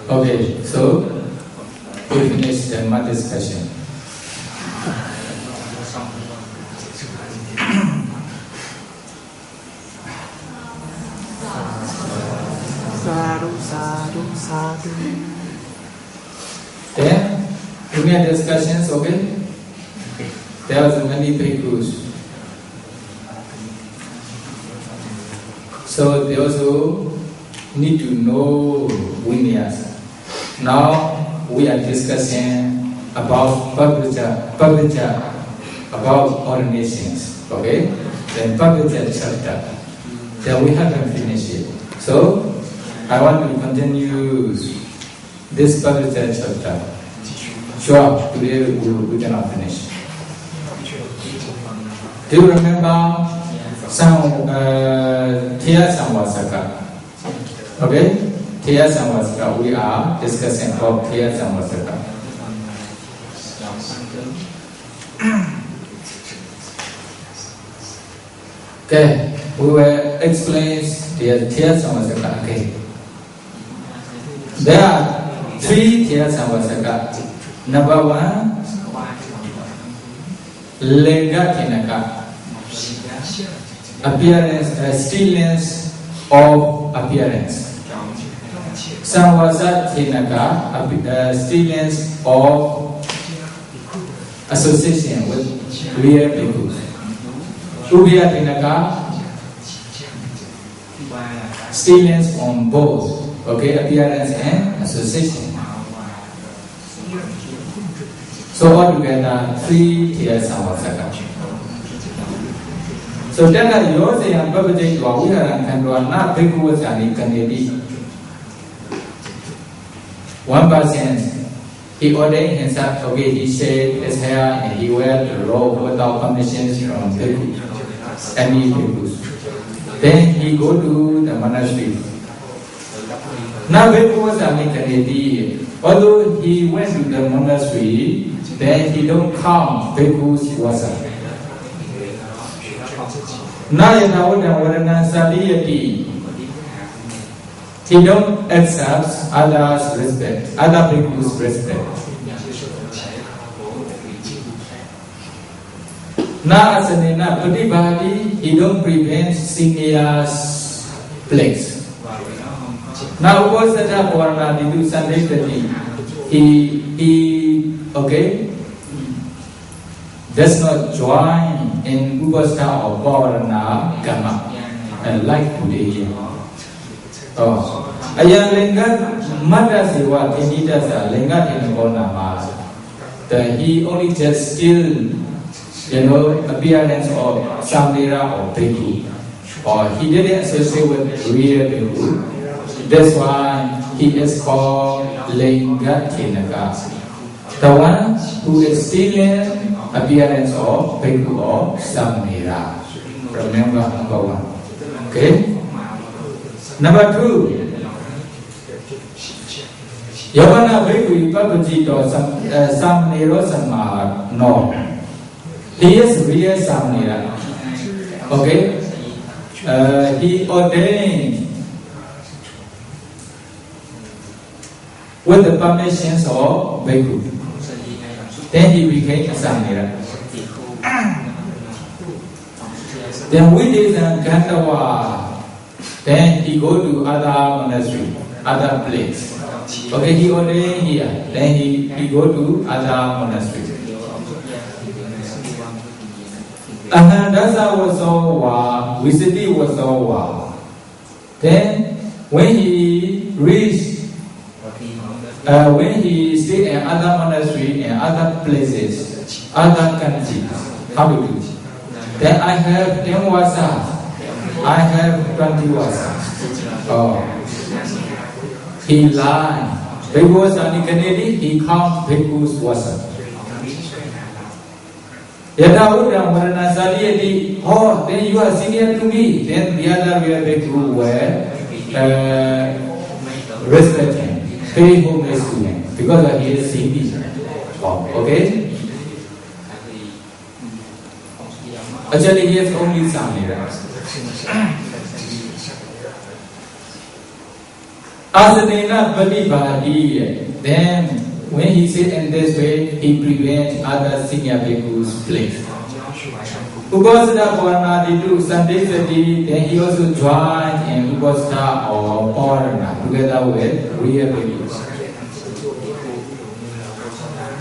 Okay, so we finish the math discussion. Then we had discussions, okay? There was many bhikkhus. So they also need to know Vinyas. Now we are discussing about Pabbajja, about ordinations, okay? Then Pabbajja chapter. Then we haven't finished it. So I want to continue this Pabbajja chapter. Sure, today we cannot finish. Do you remember some Thiya Samvasaka? Okay? Thiya Samvasaka. We are discussing about Thiya Samvasaka. Okay, we will explain the Thiya Samvasaka again. There are 3 Thiya Samvasaka. Number 1, Lenga Thinaka, appearance, stillness of appearance. Samvasa Thinaka, stillness of association with real bhikkhus. Ubhaya Thinaka, stillness from both, okay, appearance and association. So altogether 3 Thiya Samvasaka. So then yours and Pabbajjavinicchayakatha we are na bhikkhu vasani kanedi. One person, he ordained himself, okay, he shaved his hair and he wear the robe without permissions from bhikkhu, any bhikkhus. Then he go to the monastery. Now bhikkhu vasani kanedi, although he went to the monastery, then he don't count bhikkhus vasa. He don't accept others' respect, other bhikkhus' respect. Na asanena pratibhati, he don't prevent seniors' place. Now upasada varna didu sandhitati, he okay, does not join in upasana or varna karma, and like today. Oh, ayan lenga madasiwa tinidasa lenga tinagona ma. That he only just still, appearance of samdera or bhikkhu, or he didn't associate with real bhikkhu. That's why he is called lenga tinaka. The one who is still appearance of bhikkhu or samdera. Remember number 1. Okay. Number 2, Yavana bhikkhu Pabbajjito samnero samma no. He is real samnera. Okay. He ordained with the permissions of bhikkhu. Then he became a samnera. Then we did Gandhava. Then he go to other monastery, other place. Okay, he ordained here. Then he go to other monastery. Anandasa was over, Visiti was over. Then when he reached, when he stayed in other monastery and other places, other countries, how to do? Then I have 10 vasas. I have 20 vasas. Oh, he lied. Bhikkhus ani kanedi, he count bhikkhus vasa. Yada udam varana saliyati. Oh, then you are senior to me. Then the other way bhikkhu were respect him, pay homage to him, because he is senior. Oh, okay. Actually, he is only samnera. Asanena Patibhadi, then when he said in this way, he prevents other senior bhikkhus' place. Upasana Purana do Sunday Sati, then he also joined in Upasana or Purana together with real bhikkhus.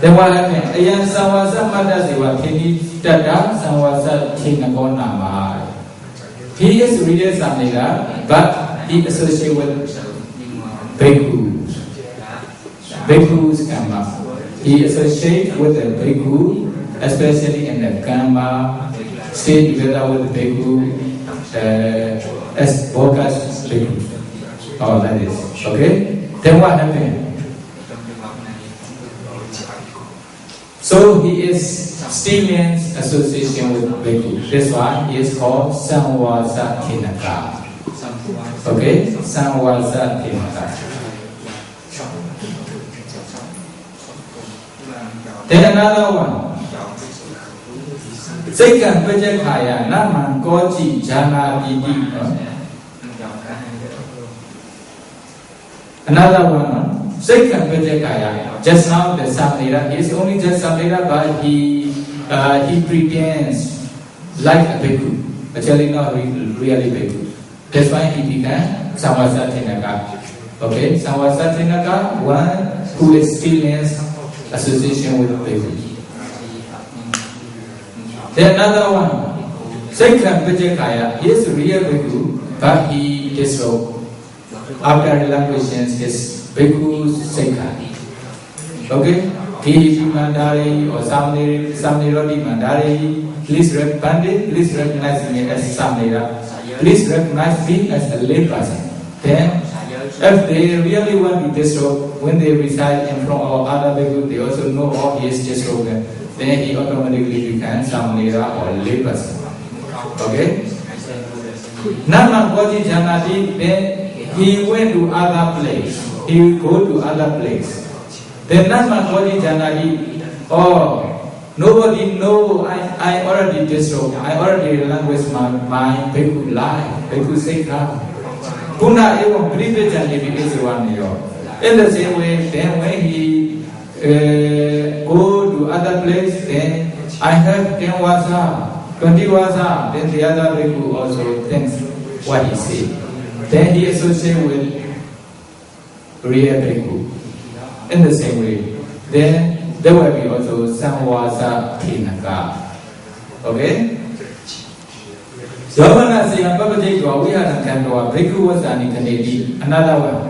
Then what happened? Ayan Sawasa Madasiva Kini Tata Sawasa Kinagona. He is really Samnega, but he associates with bhikkhus. Bhikkhus Karma. He associates with the bhikkhu, especially in the Karma, stay together with the bhikkhu as focus bhikkhu. Oh, that is. Okay? Then what happened? So he is still in association with bhikkhu. That's why he is called Samvasa Thinaka. Okay? Samvasa Thinaka. Then another one. Second Pabbajjavinicchayakatha Naman Koji Jana Didi. Another one. Second Pabbajjavinicchayakatha. Just now the Samnera is only just Samnera, but he pretends like a bhikkhu. Actually not really bhikkhu. That's why he became Samvasa Thinaka. Okay? Samvasa Thinaka, one who is still in association with bhikkhu. Then another one, second Pabbajjavinicchayakatha, he is a real bhikkhu, but he disrobed. After relinquishing his bhikkhu's sekha. Okay? He Mandari or Samniroti Mandari, please recognize me as Samnira. Please recognize me as a lay person. Then, if they really want to disrobe, when they reside in front of other bhikkhu, they also know all he is disrobed. Then he automatically becomes Samnira or lay person. Okay? Nama Koji Janati, then he went to other place. He will go to other place. Then Nama Koji Janati, oh, nobody know I already disrobed. I already relinquished my bhikkhu life, bhikkhu sekha. Puna evam privijani vikesivaniyo. In the same way, then when he go to other place, then I have 10 vasa, 20 vasa, then the other bhikkhu also thinks what he said. Then he associates with real bhikkhu. In the same way, then there will be also Samvasa Thinaka. Okay? Yavana Siyam Pabbajjavinicchayakatha Vihara Kandawa Bhikkhu Vasani Kanedi. Another one.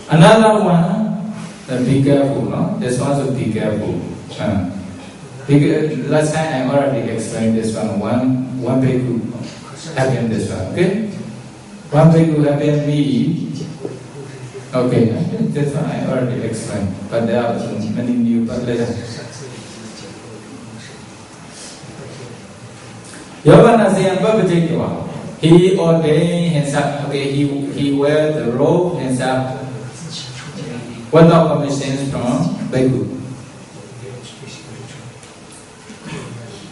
Another one, be careful, no? This one should be careful. Last time I already explained this one. One bhikkhu happened this one, okay? One bhikkhu happened me. Okay, this one I already explained, but there are many new, but later. Yavana Siyam Pabbajjavinicchayakatha, he ordained himself, okay, he wear the robe himself without permission from bhikkhu.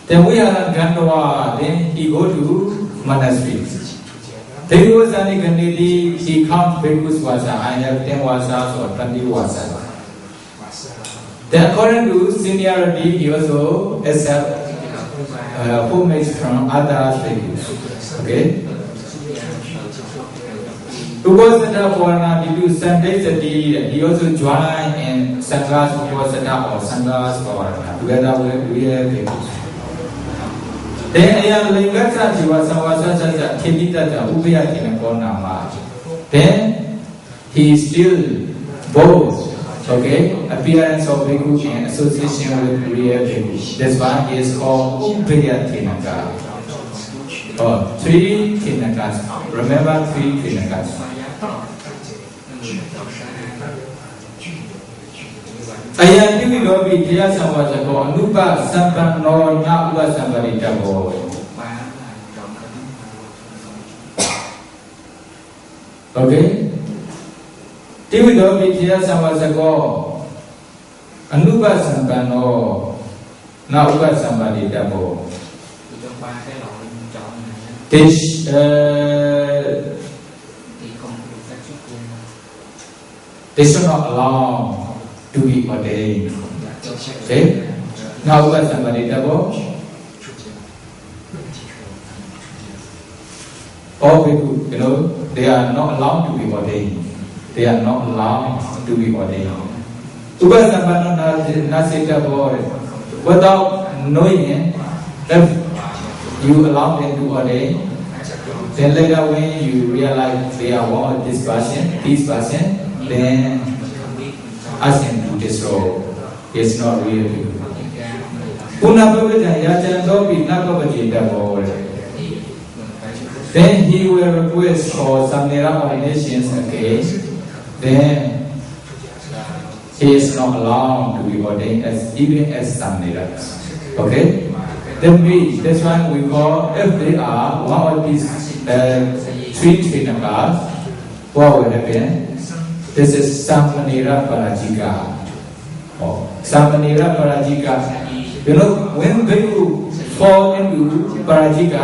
Then we are Gandhava, then he go to monastery. Then was only Gandhi, he count bhikkhus vasa. I have 10 vasas or 20 vasas. Then according to seniority, he also accept homage from other bhikkhus. Okay? Upasana Purana to do Sunday Sati, he also joined in Sanghas Upasana or Sanghas Purana together with real bhikkhus. Then Ayan Lingata Jiva Samvasa Kinitata Ubaya Kinakona. Then he is still both, okay, appearance of bhikkhu and association with real bhikkhu. That's why he is called Ubaya Tinaka. Oh, 3 Tinakas. Remember 3 Tinakas. Ayan Tivi Lobi Tia Samvasako Anupa Sampano Nawa Sambaritabo. Okay? Tivi Lobi Tia Samvasako Anupa Sampano Nawa Sambaritabo. They should not allow to be ordained. Okay? Now what somebody double? All people, they are not allowed to be ordained. They are not allowed to be ordained. Without knowing if you allow them to ordain, then later when you realize they are one of this person, then ask them to destroy. It's not real. Then he will request for some ordinations again. Then he is not allowed to be ordained even as Samnera. Okay? That's why we call, if they are one of these three trainers, what will happen? This is Sampanera Pabbajjika. Sampanera Pabbajjika. When people fall into Pabbajjika,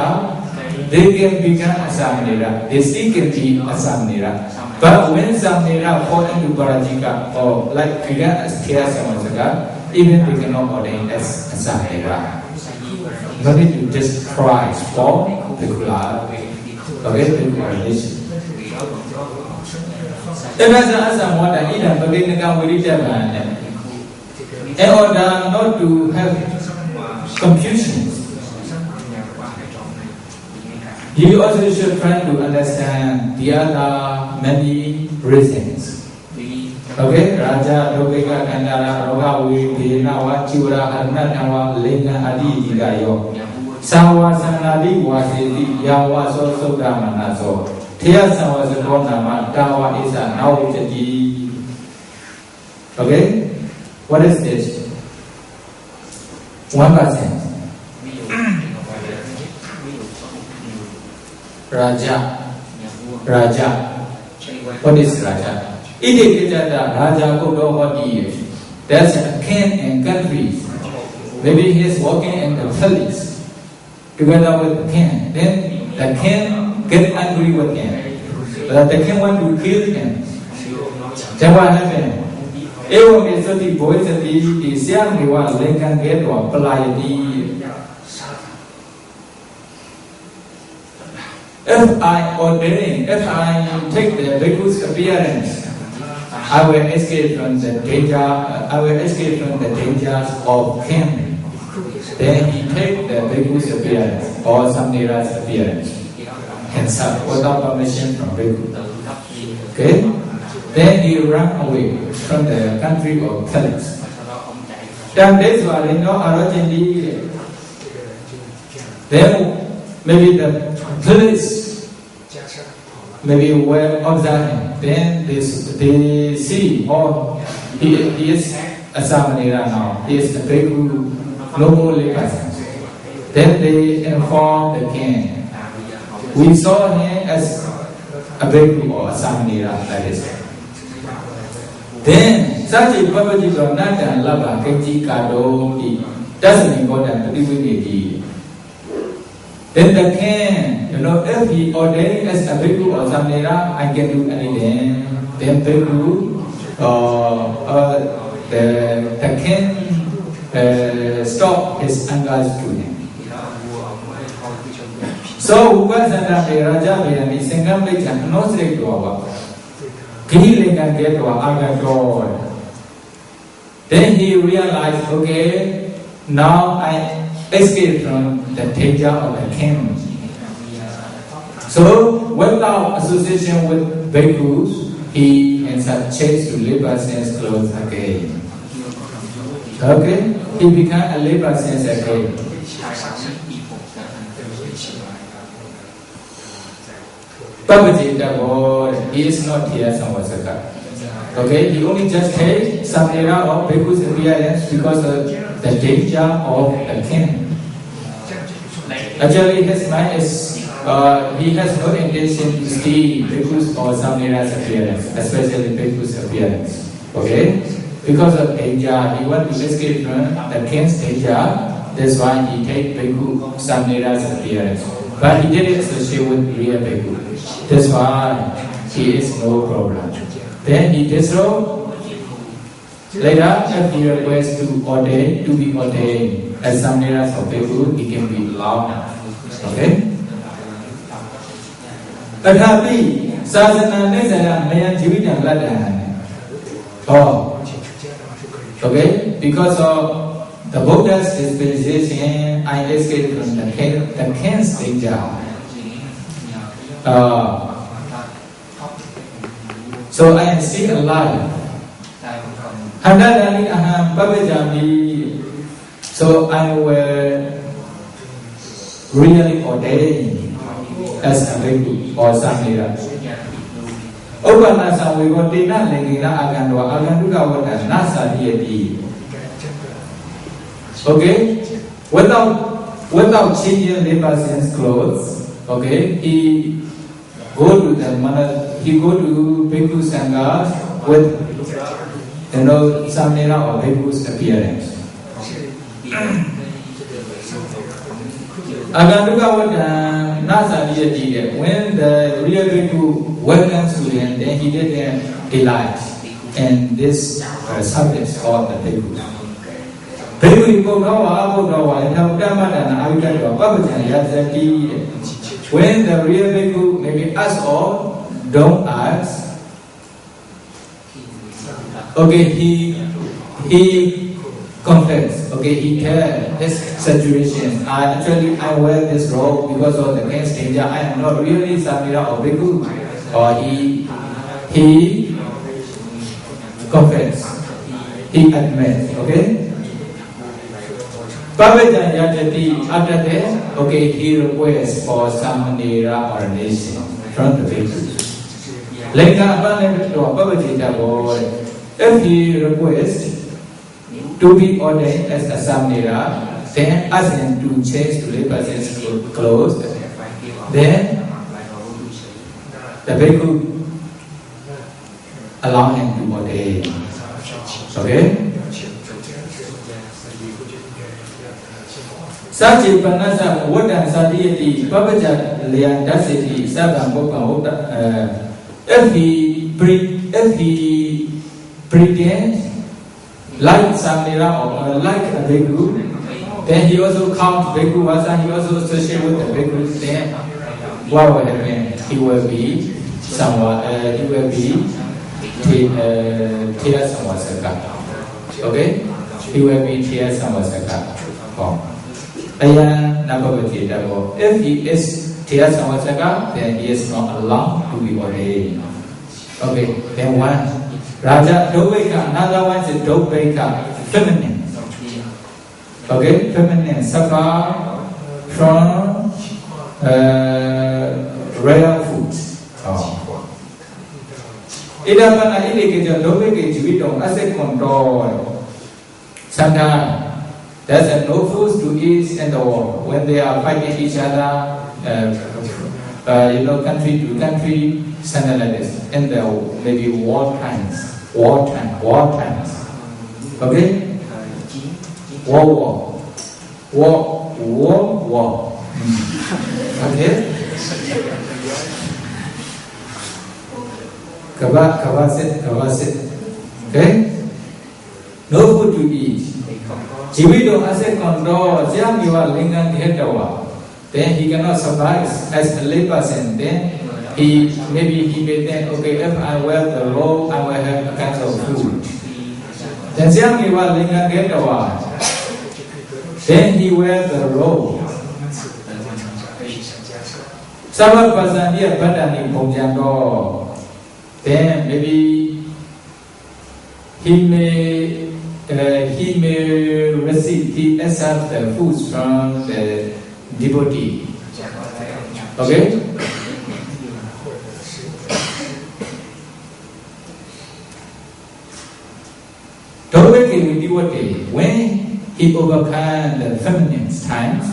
they can become a Samnera. They still can be a Samnera. But when Samnera fall into Pabbajjika, or like Kriya Samasaka, even they cannot ordain as a Samnera. No need to just try for the Kula. Okay, the coordination. In order not to have confusion, you also should try to understand the other many reasons. Okay, Raja, Robeka, Kandara, Roga, Nawa, Chura, Arnatawa, Lena, Adi, Digayo, Sawa, Sanadi, Wasiti, Yawa, so Damanazo, Tiasa was a Konama, Dawa is an Audi. Okay, what is this? 1%. Raja. What is Raja? Raja that's a king and countries. Maybe he is walking in the palace together with the king. Then the king get angry with him. But the king want to kill him. Then what happened? If I ordain, if I take the bhikkhu's appearance, I will escape from the danger. I will escape from the dangers of him. Then he take the bhikkhu's appearance or Samnera's appearance himself without permission from bhikkhu. Okay. Then he ran away from the country of Palace. Then this was then maybe the police maybe were observing. Then they see, he is a Samanera now. He is a bhikkhu, no more lay person. Then they inform the king. We saw him as a bhikkhu or a Samanera, that is. Then such a Pabbajjika Nata Lava Kenji Kado doesn't important to live with. Then the king, if he ordained as a bhikkhu or Samnera, I can do anything. Then bhikkhu, the king stop his anger to him. So, Upasana Raja Vedami Sangam Lekan no straight to our Kili can get to our door. Then he realized, okay, now I escape from the danger of the king. So, without association with bhikkhus, he himself changed to labor sense clothes again. Okay? He became a labor sense again. Pabbajjika, he is not here Samvasaka. Okay? He only just takes some era of bhikkhu's appearance because of the danger of the king. Actually, his mind is, he has no intention to steal bhikkhus or Samnera's appearance, especially bhikkhu's appearance. Okay? Because of danger, he wants to escape from the king's danger. That's why he takes bhikkhu Samnera's appearance. But he didn't associate with real bhikkhu. That's why he is no problem. then he disrobed. Later, if he requests to be ordained as Samneras or Bhikkhu, he can be allowed. Okay? Tatapi, Sasana Nesara Maya Jivita Ladan. Oh. Okay? Because of the Buddha's dispensation, I escaped from the cancer danger. So I am still alive. Handadani aham Pabbajjavinicchayakatha. So I will really ordain as a bhikkhu or samnera. Obana samvigotina lingina aganduka vata nasa diyati. Okay? Without changing the person's clothes, okay, he go to bhikkhu sangha with samnera or bhikkhu's appearance. Aganduka vata nasa diyati. When the real bhikkhu welcomes to him, then he did delight in this subject of the bhikkhu. When the real bhikkhu maybe ask or don't ask, okay, he confess, okay, he tells his situation. I wear this robe because of the cancer danger. I am not really samnera or bhikkhu. Or he confess, he admits, okay. Pabbajjavinicchayakatha, after that, okay, he requests for samnera ordination from the bhikkhu. Later, if he requests to be ordained as a samnera, then ask him to change to layperson's clothes. Then the bhikkhu allow him to ordain. Okay? Sachi Panasa Wadan Sadiyati Pabbajjavinicchayakatha Sabam Bokka. If he pretends like samnera or like a bhikkhu, then he also counts bhikkhu vasa, he also associates with the bhikkhu. Then what will happen? He will be Thiya Samvasaka. Okay? He will be Thiya Samvasaka. If he is Thiya Samvasaka, then he is not allowed to be ordained. Okay, then one. Raja Doveka, another one is Doveka, feminine. Okay, feminine, suffer from rare foods. Idapana indicator Doveka Jivito as a control. Sometimes there's no food to eat in the war. When they are fighting each other, country to country, something like this. In the maybe war times. Okay? War. Okay? Kavasit. Okay? No food to eat. Jivito as a control, then he cannot survive as a layperson. Then he may think, okay, if I wear the robe, I will have a kind of food. Then he wears the robe. Some person here, then maybe he may accept the foods from the devotee. Okay? When he overcame the feminine times,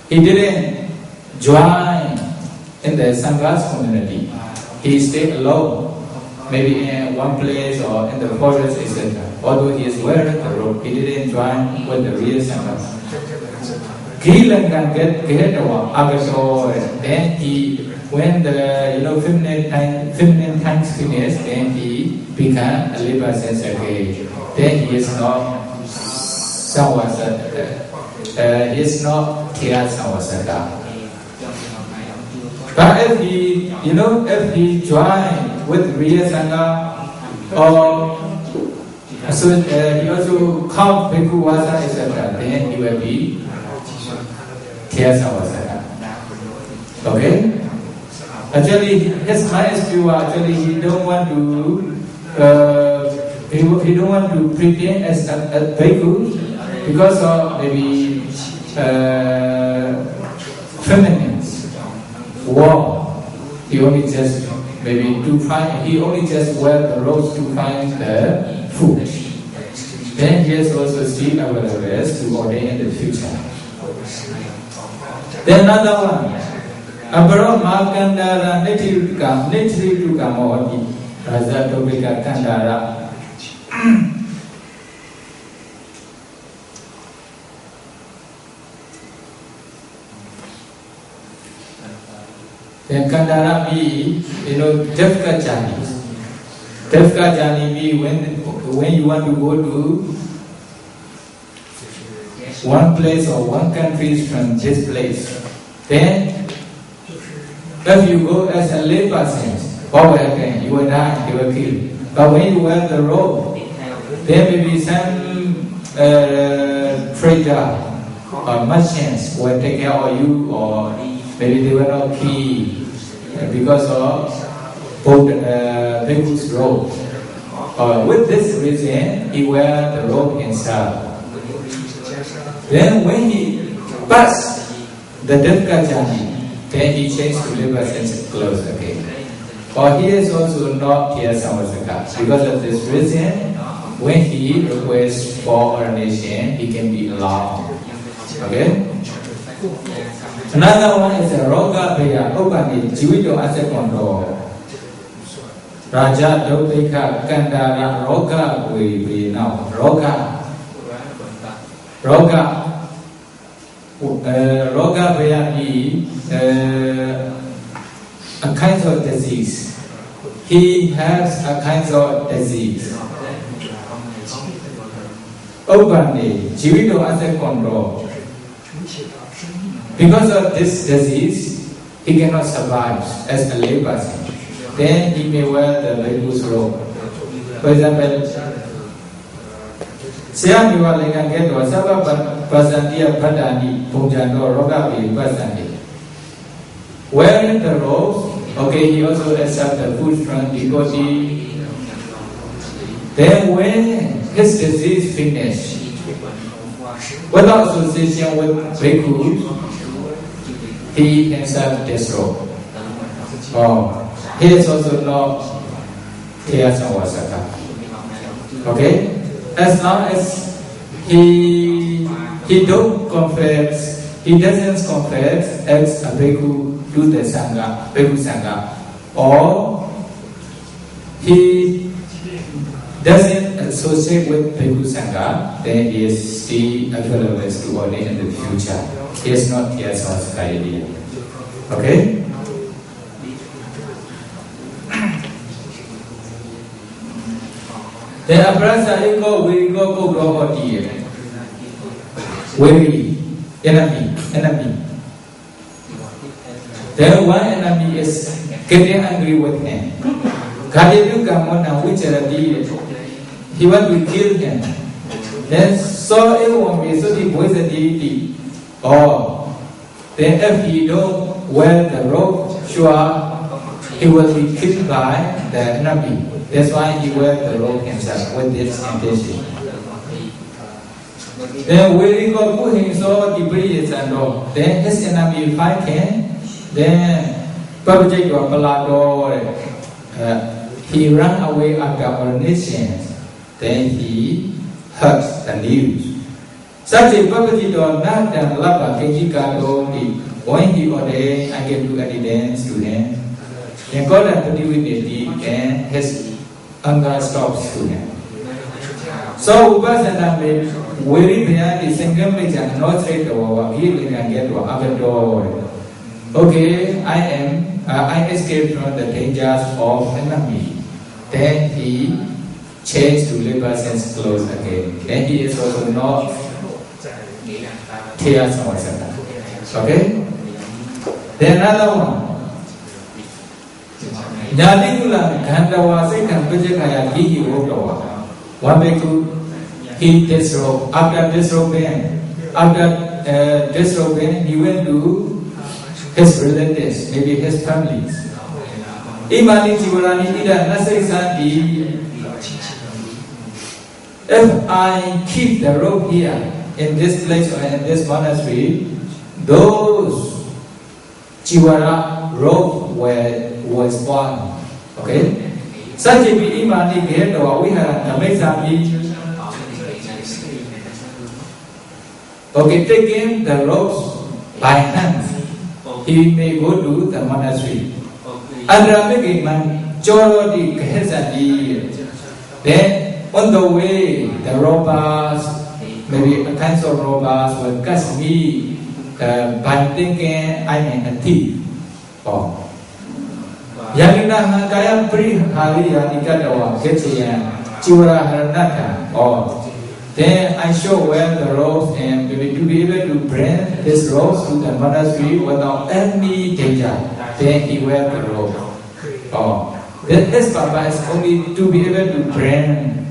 he didn't join in the Sangha's community. He stayed alone, maybe in one place or in the forest, etc. Although he is wearing the robe, he didn't join with the real Sangha. Then he when the feminine times finish, then he become a labor sense again. Then he is not he is not Tiya Samvasaka. But if he join with Riya Sangha, or so he also count Bhikkhu Vasa, etc., then he will be Tiya Samvasaka. Okay? Actually, his mind is pure. Actually, he don't want to pretend as a bhikkhu because of maybe feminine war. He only just wear the robes to find the food. Then he is also still available to ordain in the future. Then another one. Abaro Makandara Nitri to Kamodi Raza Tobika Kandara. Then Kandara be, Defka Jani. Defka Jani be when you want to go to one place or one country from this place. Then if you go as a lay person, what will happen? You will die, you will kill. But when you wear the robe, there may be some trader or merchants will take care of you, or maybe they will not kill because of Bhikkhu's robe. With this reason, he wear the robe himself. Then when he pass the Devka journey, then he changed to labor sense clothes again. Or he is also not Tiya Samvasaka. Because of this reason, when he requests for ordination, he can be allowed. Okay? Another one is a Roga Bhaya Opani Jivido Asekondo. Raja Dopika Kandara Roga we now. Roga Bhaya is a kind of disease. He has a kind of disease. Openly, Jivido Asekondo. Because of this disease, he cannot survive as a lay person. Then he may wear the Bhikkhu's robe. For example, Sayamiwa Lingangeto, Sava Pasantia Padani, Punjano, Rogavi, Pasani. Wearing the robes, okay, he also accepts the food from devotee. Then when his disease finished, without association with Bhikkhu, he himself disrobed. He is also not Tiya Samvasaka. Okay? As long as he don't confess, he doesn't confess as a Bhikkhu to the Sangha, Bhikkhu Sangha, or he doesn't associate with Bhikkhu Sangha, then he is still available to ordain in the future. He is not Tiya Samvasaka idea. Okay? Then Abrasa Ego will go go dear. Weary, enemy. Then one enemy is getting angry with him. Kadidu Kamona, which he want to kill him. Then so everyone may so the boys and deity. Then if he don't wear the robe, sure he will be killed by the enemy. That's why he wear the robe himself with this intention. Then when he got put him so debris and all, then his enemy fight him. Then Pabbajjavinicchayakatha, he ran away after ordination. Then he heard the news. Such a Pabbajjavinicchayakatha not done lava Kejikado. When he ordained, I can do evidence to him. Then God had to do with it, and his anger stops to him. So Upasana made very beyond the single major and not straight over, he can get to other door. Okay, I am I escaped from the dangers of enemy. Then he changed to labor sense clothes again. Then he is also not tears Samvasaka. Okay? Then another one. Nyadikula Gandawa second Pabbajjavinicchayakatha he walked over. One bhikkhu, he disrobed. After disrobing, he went to his relatives, maybe his families. Imani Jivarani Ida Nasai Santi. If I keep the rope here in this place or in this monastery, those Jivara rope was born. Okay? Such a be Imani Gendo, we have Namesami. Okay, taking the ropes by hand, he may go to the monastery. Then on the way, the robbers, maybe a kinds of robbers will catch me by thinking I am a thief. Yamina Kaya Pri Haria Nikadawa, Ketchian, Chura Haranaka. Then I show where the ropes and maybe to be able to bring this rope to the monastery without any danger. Then he wear the rope. Then his Papa is only to be able to bring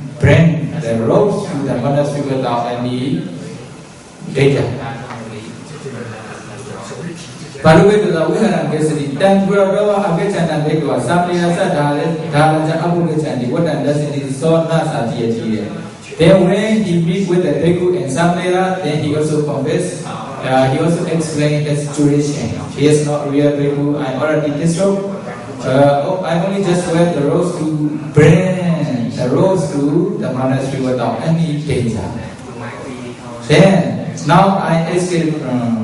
the ropes to the monastery without any danger. Baru itu tahu kan kesini dan berdoa agar jangan berdoa sampai rasa dalam abu kecandi wadah dasar sona sahaja dia. Then when he meet with the bhikkhu in Samnera, then he also confessed. He also explained his situation. He is not real bhikkhu. I already disrobed. I only just wear the robes to bring the robes to the monastery without any danger. Then now I escaped from.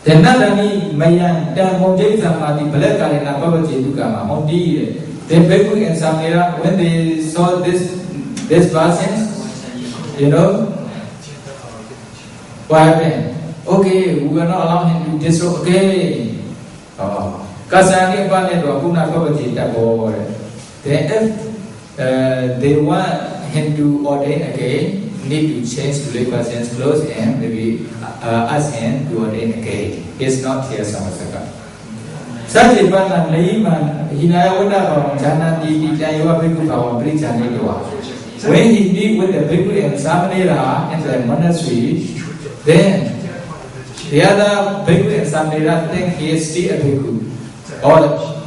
Then Nadani Mayan dan Mojay Samadi Balakana Pabbajjavinicchayakatha Mondi. Then Bhikkhu and Samnera, when they saw this person, what happened? Okay, we will not allow him to disrobe again. Kasani Pane Rakuna Pabbajjavinicchayakatha. Then if they want him to ordain again, need to change to lay person's clothes and maybe ask him to ordain again. It's not here Samvasaka. Such a person, Naiman, Hinayawada, Jana, Ditayawa Bhikkhu, Prijanidwa. When he meet with the Bhikkhu and Samnera in the monastery, then the other Bhikkhu and Samnera think he is still a Bhikkhu.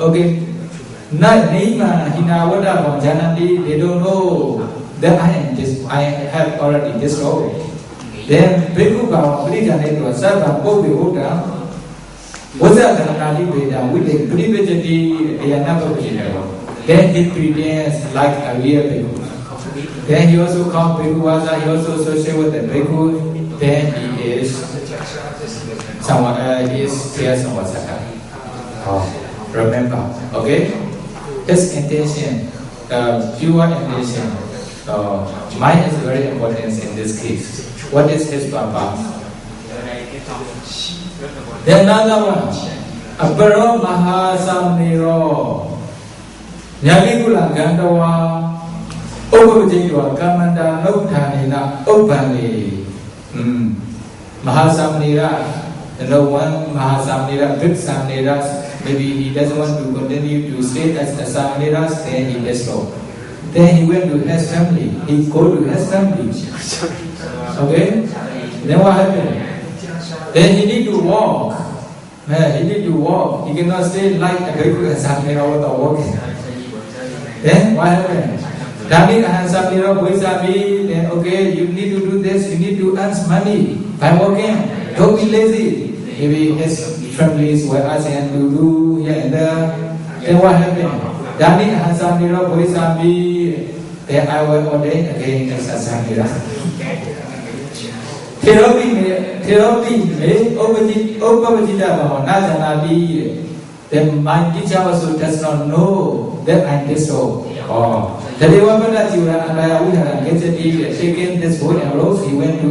Okay, Naiman, Hinayawada, Jana, they don't know. Then I have already disrobed. Then Bhikkhu Prijanidwa, Sarva Kobi Oda, was that the Nadi Veda with the Pabbajjavinicchayakatha. Then he pretends like a real Bhikkhu. Then he also called Bhikkhu Vasa, he also associated with the Bhikkhu. Then he is here Samvasaka. Remember, okay? His intention, pure intention. Mind is very important in this case. What is his purpose? Then another one. Aparo Mahasamnero. Nyabikula Gandawa. Pabbajjavinicchayakatha Kamanda Noktanina openly. Mahasamnera. One Mahasamnera, big Samneras. Maybe he doesn't want to continue to stay as the Samneras, then he disrobed. Then he went to his family. He go to his family. Okay? Then what happened? Then he need to walk. He need to walk. He cannot stay like a Bhikkhu and Samnera without walking. Then what happened? Dani and Samnera Boisami, then okay, you need to do this, you need to earn money by walking. Don't be lazy. Maybe his families were asking him to do here and there. Then what happened? Dani and Samnera Boisami, then I will ordain again as a Samnera. Then my teacher also does not know that I did so. The Deva Pabbajjavinicchayakatha and I taking this boat and rose, he went to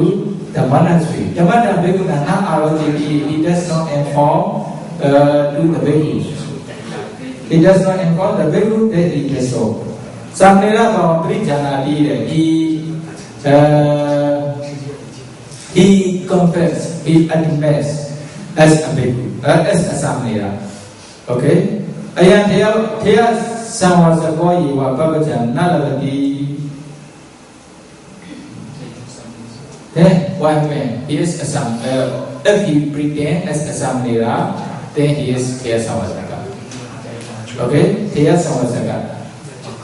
the monastery. The Bhikkhu he does not inform to the Bhikkhu. He does not inform the Bhikkhu that he is so. Samnera Prijana he confessed, he admits as a Bhikkhu, as a Samnera. Okay? Ayan Thea Samwasako Yiwa Pabbajjan Nalavati. Then one man, he is a Samnera. If he pretends as a Samnera, then he is Thea Samwasaka. Okay? Thea Samwasaka.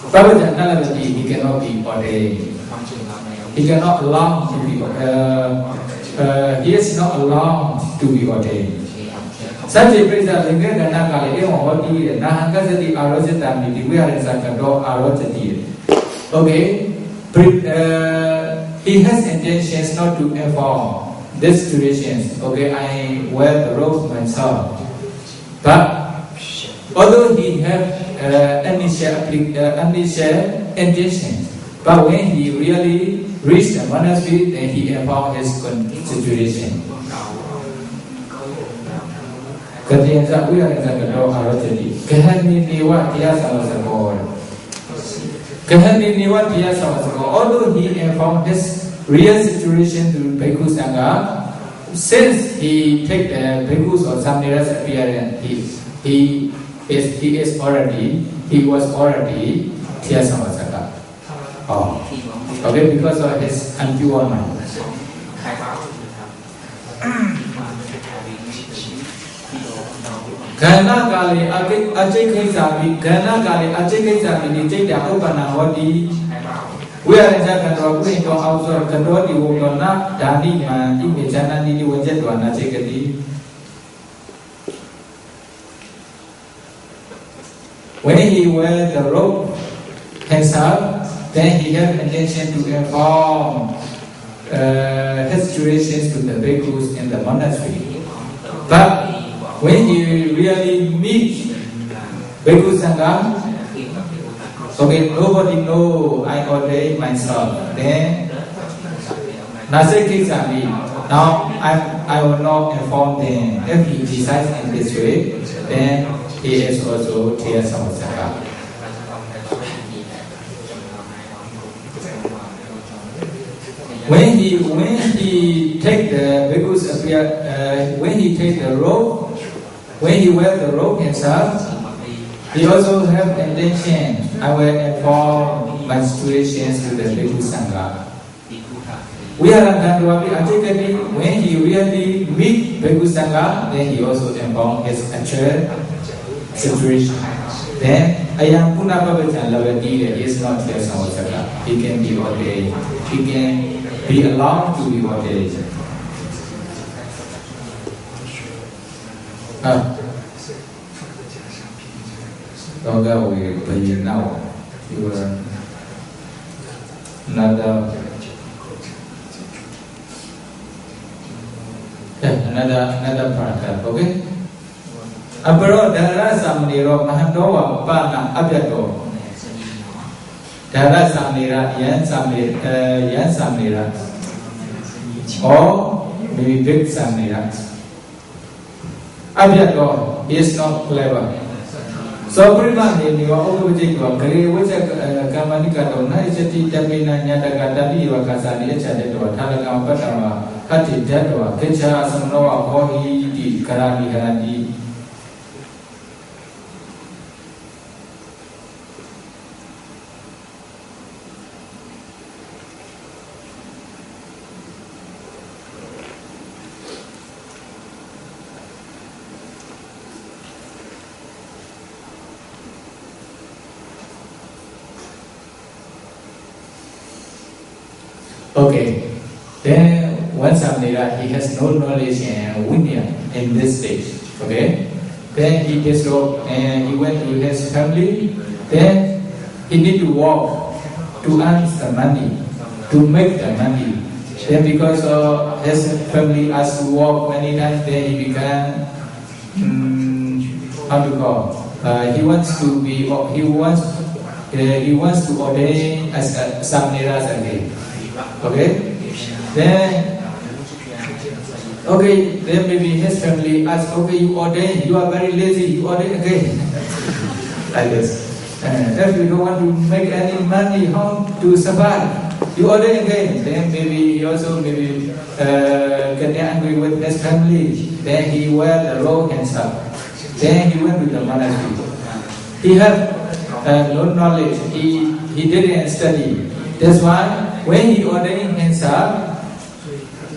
Pabbajjan Nalavati, he cannot be ordained. He cannot allow to be he is not allowed to be ordained. Such a place that Linga Ganakali, Odi, Nahangazati, Arositami, we are in Sakado, Arosati. Okay? He has intentions not to inform these situations. Okay, I wear the robe myself. But although he have initial intentions, but when he really reached the monastery, then he informed his situation. Katiyansa uyaransa kado arotati. Kahani niwa tiya samasako. Kahani niwa tiya samasako. Although he informed his real situation to Bhikkhu Sangha, since he take the Bhikkhus or Samnera's appearance, he was already tiya samasaka. Oh. Okay, because of his impure mind. Gana kali ajay kaisami, gana kali ajay kaisami ni jay dah opana wadi. We are in that control. We into outside control. The woman na dani man ini jangan ini wajah tuan ajay kadi. When he wear the robe himself, then he have intention to inform his situations to the bhikkhus in the monastery. But when he really meet Bhikkhu Sangha, okay, nobody know I ordained myself. Then Nasekisami, now I will not inform them. If he decides in this way, then he is also Tiya Samasaka. When he take the bhikkhus when he take the robe, when he wear the robe himself, he also have intention. I will inform my situations to the Bhikkhu Sangha. We are when he really meet Bhikkhu Sangha, then he also inform his actual situation. Then Ayam Puna Pabbajjan Lavati is not here Samvasaka. He can be ordained. He can be allowed to be ordained. Don't go away, but you know you are another paragraph, okay? Aparo Dara Samniro Mahandoa Pana Abyato Dara Samnira Yan Samnira or maybe Big Samnira. Abyato is not clever. So Primani, you are over with you, Kari, which a Kamanika, Naisati, Tamina, Yadagadi, or Kasani, Chadetwa, Talagam Patama, Hati Jadwa, Kecha, Sanoa, Hohi, Karani, Haradi. Okay, then once Samnira, he has no knowledge and Vinaya in this stage. Okay, then he disrobed and he went to his family. Then he need to walk to earn the money, to make the money. Then because his family asked to walk many times, then he began how to call? He wants to ordain as a Samnira again. Okay, then Okay, then maybe his family asks, okay, you ordain, you are very lazy, you ordain again. Like this. If you don't want to make any money, how to survive? You ordain again. Then maybe he also get angry with his family. Then he wear the robe himself. Then he went to the monastery. He had no knowledge. He didn't study. That's why when he ordained himself,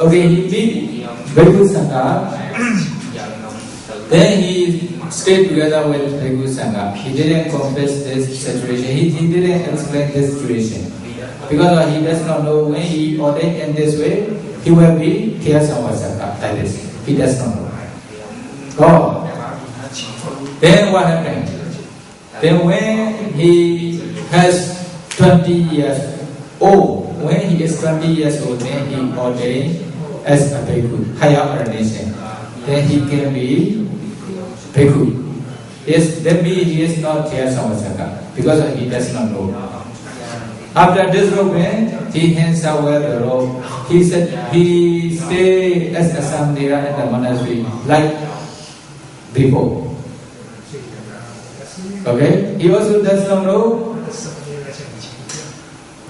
okay, he meet Bhikkhu Sangha. Then he stayed together with Bhikkhu Sangha. He didn't confess this situation. He didn't explain this situation. Because he does not know when he ordained in this way, he will be Thiyasavasaka, like this. He does not know. Oh. Then what happened? Then when he has 20 years old, when he is 20 years old, then he ordained as a bhikkhu, higher ordination. Then he can be bhikkhu. Yes, that means he is not Thiyasavasaka, because he does not know. After this robe, he hands over the robe. He said he stayed as a samdera in the monastery like before. Okay? He also does not know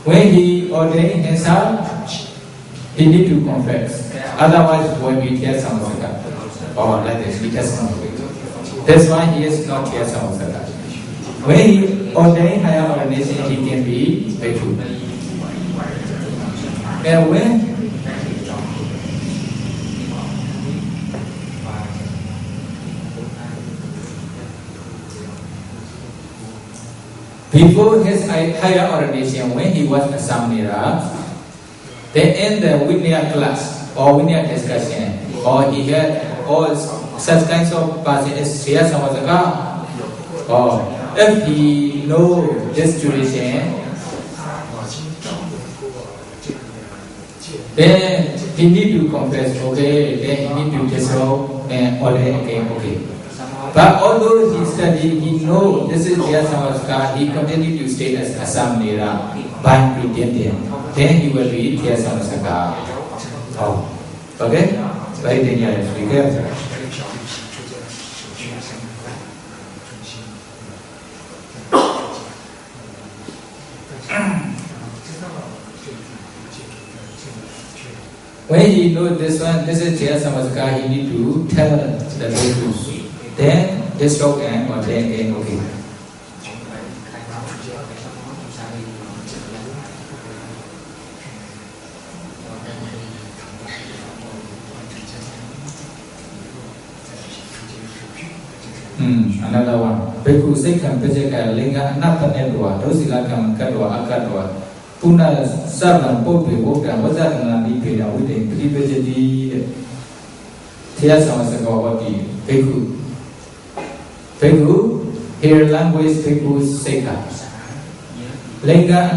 when he ordained himself, he need to confess. Otherwise, will be Thiyasavasaka. Or like this, he does not know. That's why he is not Thiyasavasaka. When he ordained higher ordination, he can be bhikkhu. And when before his higher ordination, when he was a samnera, then in the Vinaya class or Vinaya discussion, or he had all such kinds of person as Thiyasavasaka, or if he know this duration, then he need to confess, okay, then he need to dissolve and order again, okay. But although he studied, he know this is Thiyasavasaka, he continued to stay as Asamnera by pretending. Then he will be Thiyasavasaka. Oh, okay? Very dangerous, be careful. When he knows this one, this is Thiyasavasaka, he need to tell the bhikkhus. Then they stop and ordain again, okay. Another one. Bhikkhu Sikkam Pabbajjaka Linga Anapanedwa, Dosilakam Kadwa Akadwa. Puna Savan Pope Boka Wazatana Nipeda Within Pabbajjadi Thiyasavasaka Wati Bhikkhu. Bhikkhu, here language Bhikkhu Sikha. Linga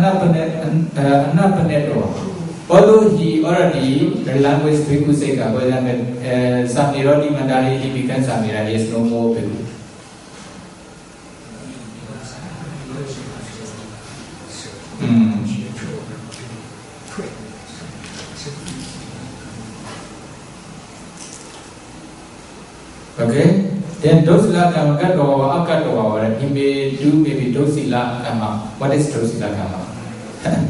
Anapanedwa. Although he already the language Bhikkhu Sikha, for example, Samniroti Mandari, he becomes Samnira, he is no more Bhikkhu. Okay? Then Dosila Kama Katowa Akatowa, he may do maybe Dosila Kama. What is Dosila Kama?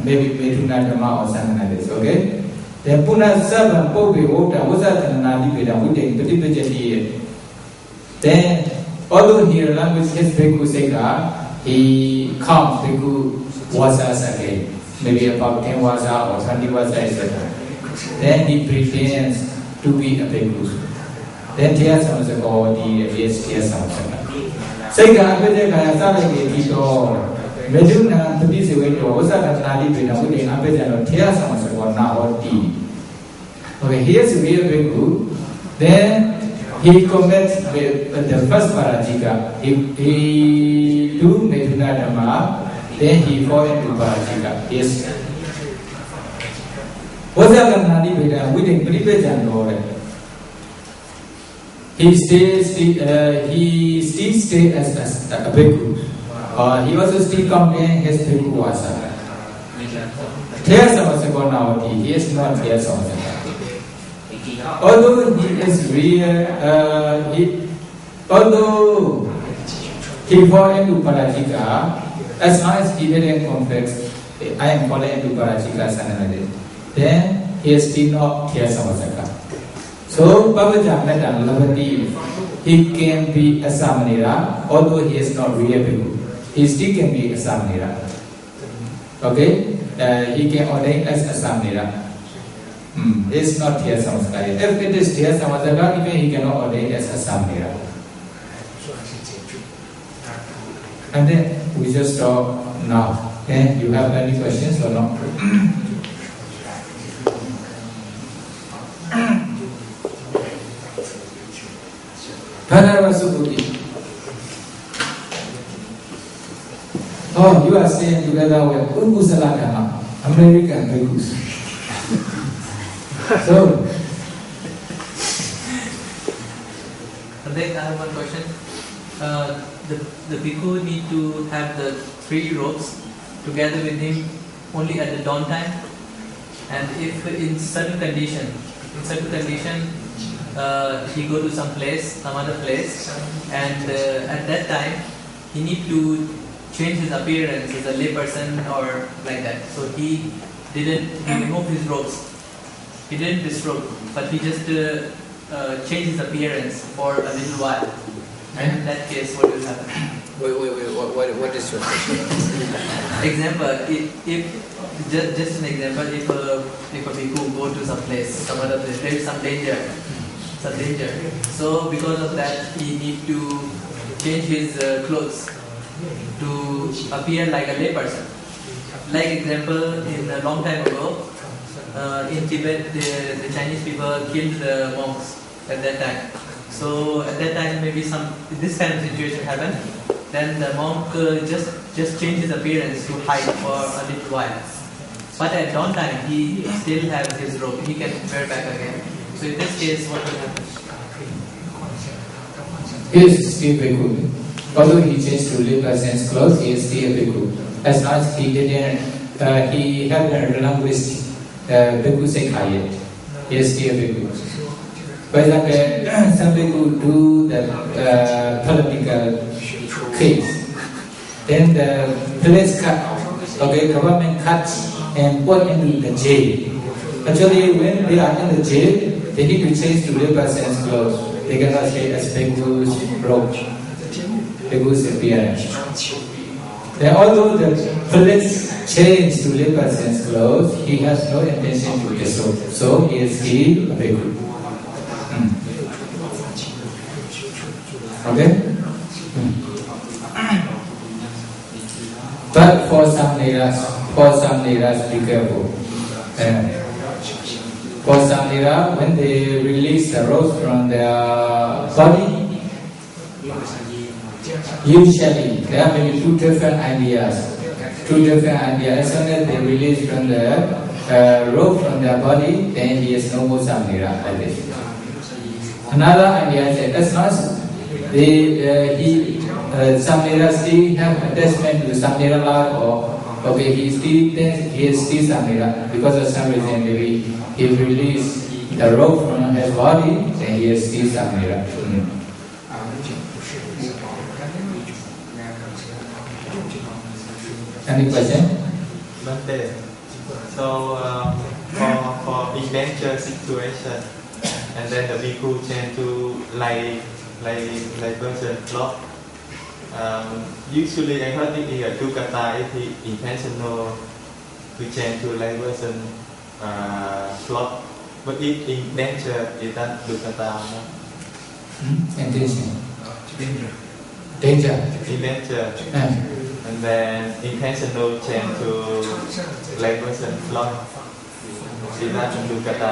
Maybe Meduna Dhamma or something like this, okay? Then Puna Savan Pope Wota Wazatana Nipeda Within Pabbajjadi. Then although here language is Bhikkhu Sikha, he comes Bhikkhu Vasas again. Maybe about 10 Vasa or 20 Vasa, etc. Then he pretends to be a Bhikkhu. Then Thiyasavasaka or the yes Thiyasavasaka. Sikha Pabbajjaka Tito Meduna Pabbajjavito Vasatana Nipeda Within Pabbajjano Thiyasavasaka now or T. Okay, here's a real Bhikkhu. Then he commits the first parajika. He do Meduna Dhamma, then he fall into parajika. Yes. Vasatana Nipeda Within Pabbajjano. He still stays as a bhikkhu. He also still complains his bhikkhu vasa. Thiyasavasaka now, he is not Thiyasavasaka. although he is real, although he fall into Pabbajjika, as long as he didn't confess, I am falling into Pabbajjika Sananade, then he is still not Thea Samasaka. So, Pabbajjavinicchayakatha, he can be a Samanera, although he is not real Bhikkhu. He still can be a Samanera. Okay? He can ordain as a Samanera. It's not Thea Samasaka. If it is Thea Samasaka, even he cannot ordain as a Samanera. And then we just stop now. Okay? You have any questions or not? Oh, you are staying together with Ungusaladama, American Bhikkhus. So, I have one question. The bhikkhu need to have the 3 robes together with him only at the dawn time, and if in certain condition, he go to some other place, and at that time he need to change his appearance as a lay person or like that. So he removed his robes. He didn't disrobe, but he just changed his appearance for a little while. And in that case, what will happen? Wait, what is your question? Example, if just an example, if a bhikkhu go to some other place, there is some danger. So because of that, he need to change his clothes to appear like a lay person. Like example, in a long time ago, in Tibet, the Chinese people killed the monks at that time. So at that time, maybe this kind of situation happened. Then the monk just changed his appearance to hide for a little while. But at dawn time, he still has his robe. He can wear back again. So in this case, what will happen? He is still Bhikkhu. Although he changed to lay person's clothes, he is still a Bhikkhu. As long as he didn't, he hadn't relinquished Bhikkhu Sikha yet, he is still a Bhikkhu. For example, some Bhikkhu do the political case. Then the police cut, government cuts and put into the jail. Actually, when they are in the jail, they need to change to lay person's clothes. They cannot stay as Bhikkhu's robe, Bhikkhu's appearance. Then although the police changed to lay person's clothes, he has no intention to disrobe. So he is still a Bhikkhu. Okay? But for some Neras, be careful. For some Nera, when they release the robes from their body, usually there are maybe 2 different ideas. As soon as they release from the robe from their body, then he is no more Samnera like this. Another idea is that as long as Samnera still have attachment to Samnera life, or he is still Samnera, because of some reason maybe he released the robe from his body, then he is still Samnera. Any question? So for in danger situation, and then the bhikkhu change to lay person cloth. Usually I heard it in a dukkata if he intentional to change to lay person cloth, but if in danger is that dukkata? Intention. Danger. In danger. And then intentional change to lay person cloth. Is that dukkata?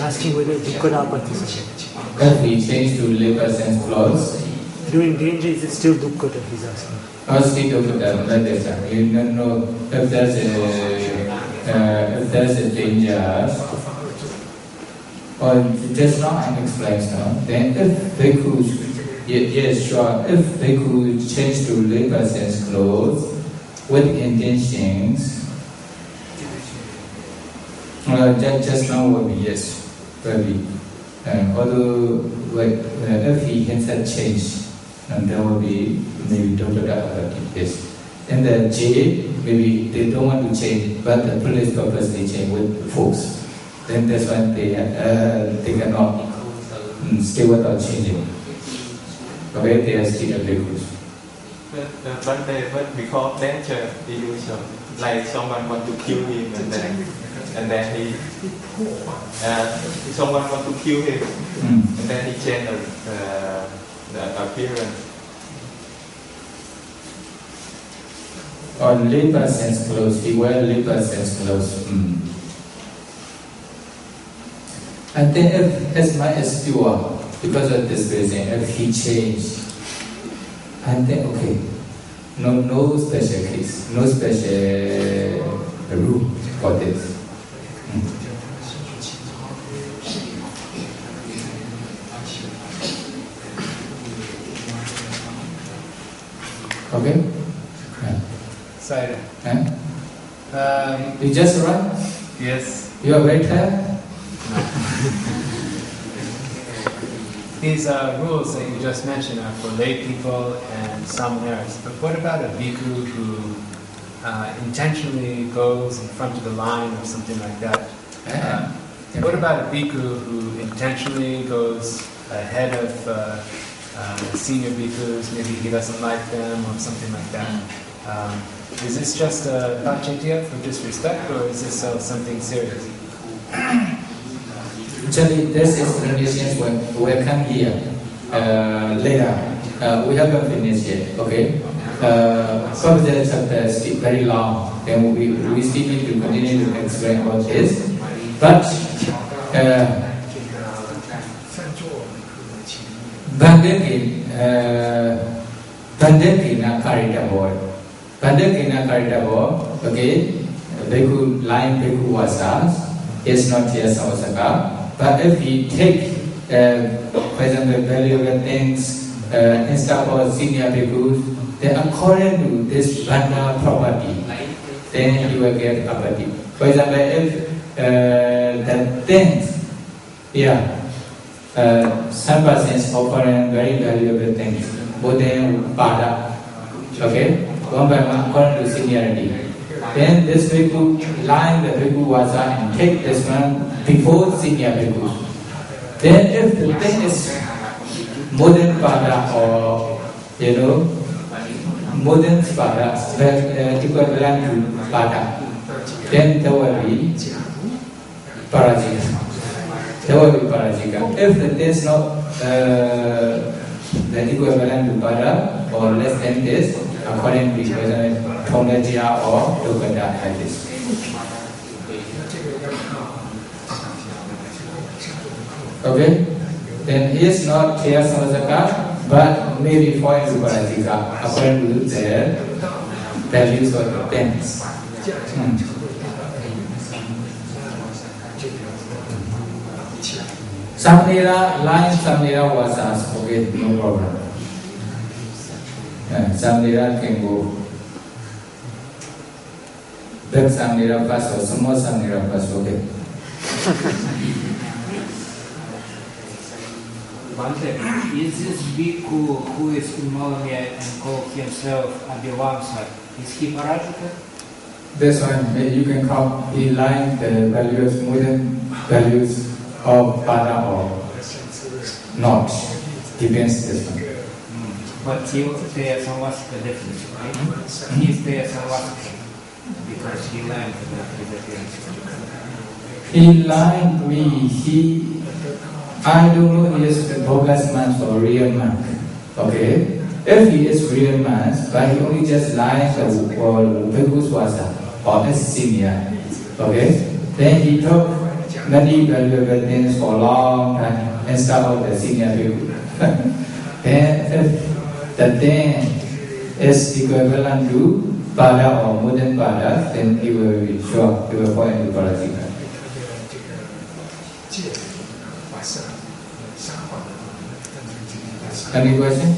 Asking whether dukkata participate. If we change to lay person's clothes, during danger, is it still dukkata? He's asking. Still dukkata. You don't know if there's a danger, or just now I'm explaining now. Then if bhikkhu, yes, sure. If bhikkhu change to lay person's clothes with intentions, just now will be yes. Maybe. Although if he himself change, and there will be maybe Dokada Apati. Yes. And the J, maybe they don't want to change, but the police purposely change with force. Then that's why they cannot stay without changing. Okay, they are still bhikkhus. But they because danger illusion, like someone want to kill him and then he someone want to kill him and then he change the appearance. Or lay person's clothes, he wear lay person's clothes. And then if as much as pure, because of this reason, if he changed, and then okay, no special case, no special rule for this. Okay? Sorry. You just run? Yes. You are very tired? These rules that you just mentioned are for lay people and samanas. But what about a bhikkhu who intentionally goes in front of the line or something like that? What about a bhikkhu who intentionally goes ahead of senior bhikkhus? Maybe he doesn't like them or something like that. Is this just a pabbajjaviniccayakatha for disrespect, or is this something serious? Actually, this explanation will come here later. We haven't finished yet, okay? Pabbajjavinicchayakatha chapter is very long, then we still need to continue to explain about this. But Bandhakina Karitabo, okay, Bhikkhu line Bhikkhu Vasas is not here Savasaka. But if he take, for example, valuable things instead of senior bhikkhus, then according to this Bandha property, then he will get apati. For example, if the things, some persons offering very valuable things, more than Pada, okay, one by one according to seniority. Then this bhikkhu line the bhikkhu vasa and take this one before senior bhikkhu. Then if the thing is more than pada or more than pada, equivalent to pada, then there will be parajika. There will be parajika. If the thing is not the equivalent to pada or less than this, according to Pabbajjaviniccayakatha or Dokada like this. Okay? Then he is not clear Samajaka, but maybe fall into Parajika according to their values or the things. Samnira line, Samnira Vasas, okay, no problem. Samnira can go back Samnira first or small Samnira first, okay. Is this bhikkhu who is immolated and called himself Abhivamsa, is he Parajika? This one, you can count, he lined the values, modern values of Pada or not. Depends this one. But he was there Samvasika definitely, right? He is there Samvasika because he learned that He lined me, I don't know he is the bogus man or real man. Okay? If he is real man, but he only just lined the Bhikkhu's Vasa or his senior. Okay? Then he took many valuable things for a long time instead of the senior Bhikkhu. Then if the thing is equivalent to Pada or more than Pada, then he will be sure, he will fall into Parajika. Any question?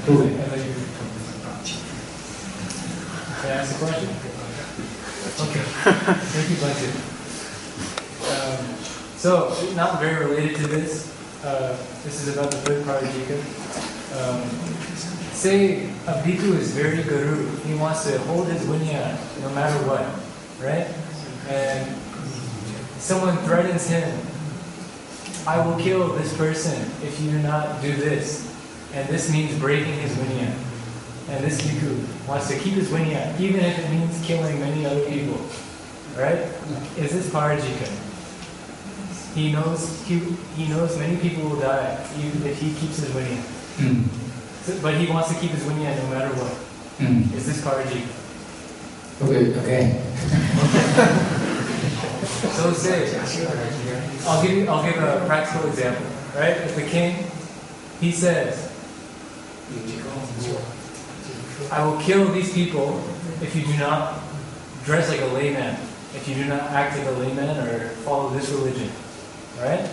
True. Can I ask a question? Okay. Thank you, Blanket. So, not very related to this. This is about the third Pabbajjika. Say a bhikkhu is very guru. He wants to hold his vinaya no matter what, right? And someone threatens him, I will kill this person if you do not do this. And this means breaking his vinaya. And this bhikkhu wants to keep his vinaya, even if it means killing many other people. Right? Is this Pabbajjika? He knows many people will die even if he keeps his vinaya. But he wants to keep his vinaya no matter what. Is this Pabbajjika? Okay. So say, I'll give a practical example, right? If the king, he says, I will kill these people if you do not dress like a layman, if you do not act like a layman or follow this religion, right?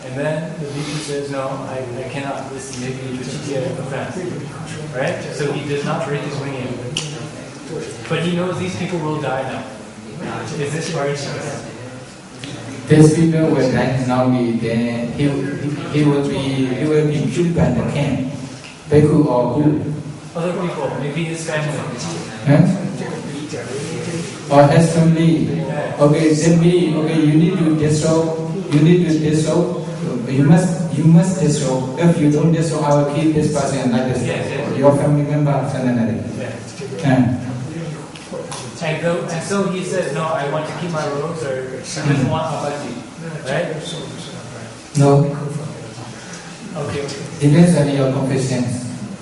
And then the bhikkhu says, no, I cannot, this may be a Pabbajjika offense, right? So he does not break his vinaya. But he knows these people will die now. Is this Pabbajjika? These people will die now. He will be killed by the king. Bhikkhu or who? Other people, maybe his family. Or his family. Okay, simply you need to destroy. You must destroy. If you don't destroy, I will keep this person like this. Your family member and And so he says, no, I want to keep my robes, or he doesn't want abati, right? No. Okay. Depends on your confession.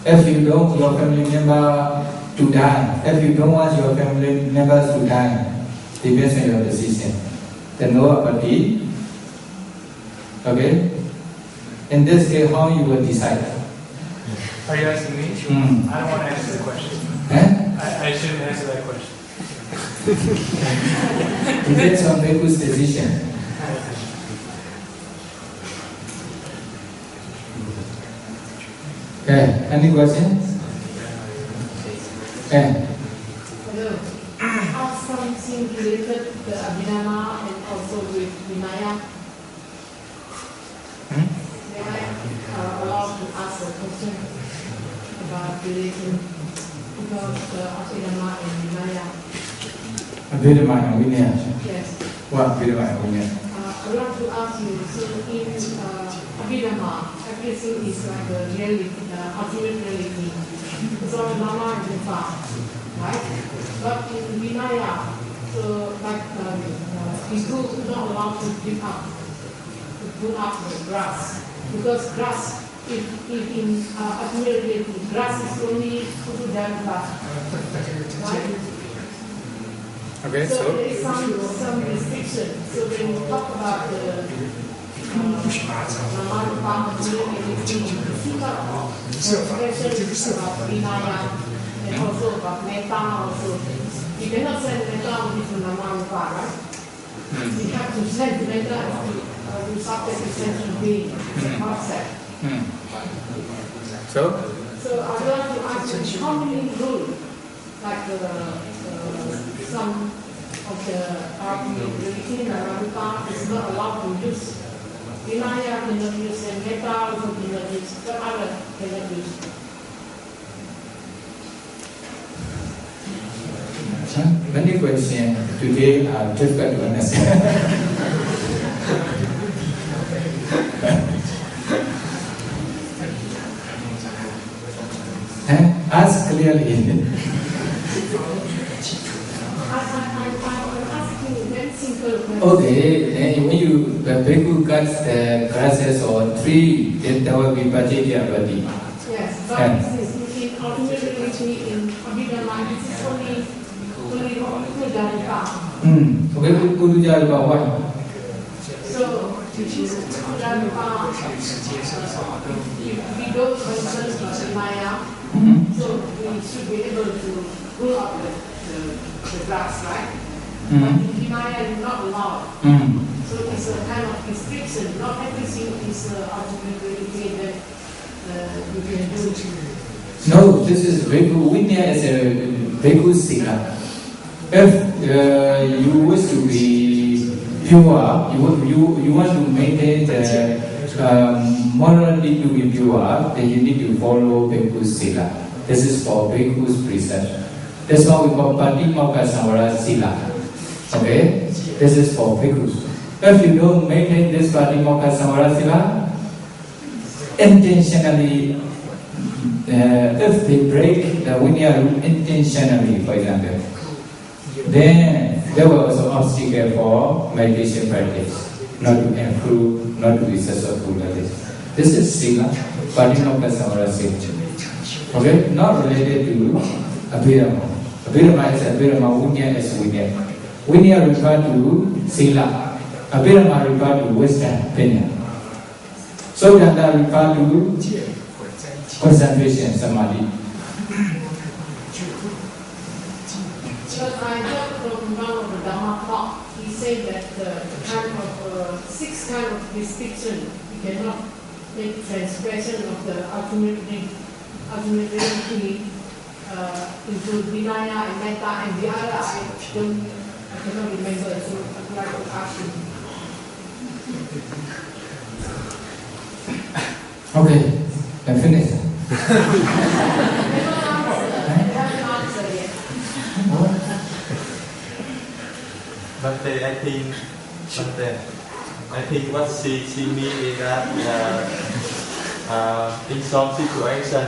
If you don't want your family member to die, if you don't want your family members to die, depends on your decision. Then no abati. Okay? In this case, how you will decide? Are you asking me? I don't want to answer the question. I shouldn't answer that question. Depends on Bhikkhu's decision. Okay, any questions? Okay. Hello. Ask something related to the Abhidhamma and also with Vinaya. May I allow to ask a question about relating about the Abhidhamma and Vinaya? Abhidhamma and Vinaya. Yes. What Abhidhamma and Vinaya? I would like to ask you, so in Abhidhamma, everything is like the reality, the ultimate reality. So Dhamma is the fact, right? But in Vinaya, so like people not allowed to dig up, to put up the grass. Because grass, if in ultimate reality, grass is only put down grass, right? Okay, so there is some restriction. So when we talk about the Namārupa, we think about expressions about Vinaya and also about Metta also. You cannot send Metta only to Namārupa, right? You have to send Metta to subject essential being, concept. So I would like to ask you, how many rules, like some of the argument religion Namārupa is not allowed to use. Vinaya cannot use, and Metta also cannot use, but other cannot use. many questions today are difficult to understand. Ask clearly. I'm asking very simple question. Okay, when the bhikkhu cuts the grasses or tree, then there will be Pabbajjavinicchayakatha. Yes, but this is in ultimate reality in Abhidhamma, this is only Purujarupa. Okay, Purujarupa what? So, Purujarupa, if we don't concern Maya, so we should be able to grow up the grass, right? But in Vinaya is not allowed. So it's a kind of restriction. Not everything is ultimate reality that you can do. No, this is bhikkhu. Vinaya is a bhikkhu sila. If you wish to be pure, you want to maintain the morality to be pure, then you need to follow bhikkhu sila. This is for bhikkhu's precept. That's why we call Pabbajjavinicchayakatha sila. Okay, this is for bhikkhus. If you don't maintain this Pabbajjavinicchayakatha sila, intentionally, if they break the Vinaya rule intentionally, for example, then there was an obstacle for meditation practice, not to improve, not to be successful like this. This is sila, Pabbajjavinicchayakatha sila. Okay, not related to Abhidhamma. Abhidhamma is Abhidhamma, Vinaya is Vinaya. Vinaya refer to sila, Abhidhamma refer to wisdom, opinion. So Danta refer to concentration, samadhi. But I heard from one of the Dhamma talk, he said that the kind of 6 kind of restriction, you cannot make transgression of the ultimate reality into Vinaya and Metta and the other I cannot remember, so I'd like to ask you. Okay, I'm finished. I haven't answered yet. But I think what she means is that in some situation